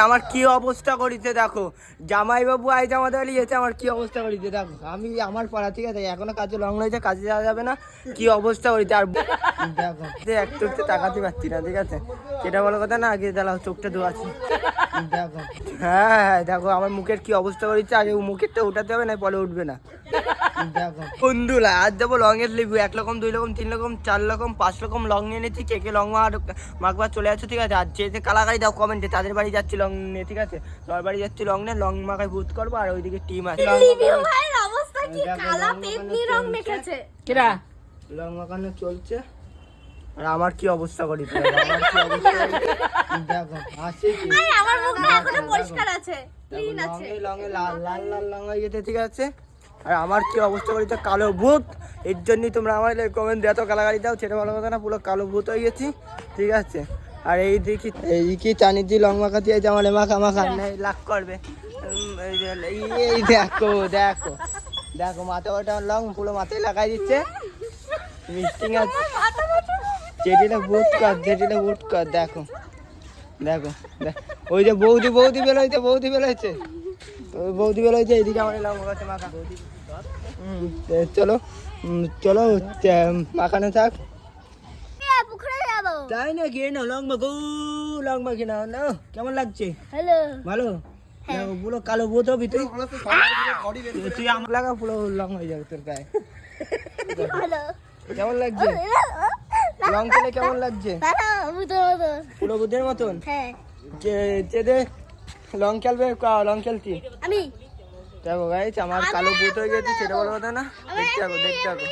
আমার কি অবস্থা করেছে দেখো, জামাইবাবু আজ আমাদের বাড়ি এসে আমার কি অবস্থা করেছে দেখো। আমি আমার পড়া ঠিক আছে, এখনো কাজে লং রয়েছে, কাজে যাওয়া যাবে না, কি অবস্থা করেছে। আর দেখো একটু একটু তাকাতে পারছি না, ঠিক আছে, সেটা বলো কথা না। আগে দাঁড়াও, চোখটা ধোয়াচ্ছি দেখো। হ্যাঁ দেখো আমার মুখের কি অবস্থা করেছে। আগে মুখেরটা উঠাতে হবে, না পরে উঠবে না। দেখো বন্ধুরা, আজ যাবো লং এর লিখবো 1 রকম 2 রকম 3 রকম 4 রকম 5 রকম লং নিয়ে নিচ্ছি। কে কে লং মাখবার চলে আসছে, ঠিক আছে। আর যে কালাকারি দাও কমেন্টে, তাদের বাড়ি যাচ্ছি লং নিয়ে, ঠিক আছে। তোর বাড়ি যাচ্ছি লং নিয়ে, লং মাখায় ভূত করবো। আর ওইদিকে টিম আছে, লং মাখানো চলছে। আর আমার কি অবস্থা করি, আমার কি অবস্থা দেখো। হাসি লঙে লাল লাল লাল লং হয়ে গেছে, ঠিক আছে। আর আমার কি অবস্থা করেছে, কালো ভূত। এর জন্যই তোমরা আমার কমেন্ট এত কালাগাড়ি দাও, সেটা ভালো কথা না, পুরো কালো ভূত হয়ে গেছি, ঠিক আছে। আর এই কি চানিজি লং মাখা দিয়ে আমার মাখা মাখা নেই লাখ করবে। এই দেখো দেখো দেখো, মাথা ওটা লং পুরো মাথায় লাগাই দিচ্ছে, মিস্টিং আছে। যেটিটা ভূত কর, যেটিটা ভূত কর, দেখো দেখো। ওই যে বৌদি বেরোইছে, ওই বৌদি বেরোইছে, এইদিকে আমার লং মাখাতে মাখা। চলো চলো মাখানো থাক, তাই না? গিয়ে নাও লং মাখো, লং মাখি নাও। না কেমন লাগছে? ভালো। পুরো কালো ভূত হবি তুই, তুই আমার লাগা পুরো লং হয়ে যাবে তোর গায়ে। কেমন লাগছে লং খেলে? কেমন লাগছে? পুরো ভূতের মতন। চেদে লং খেলবে, লং খেলছি আমি। দেখো গাইস, আমার কালো ভূত হয়ে গেছে, সেটা বলো কথা না। দেখতে থাকো।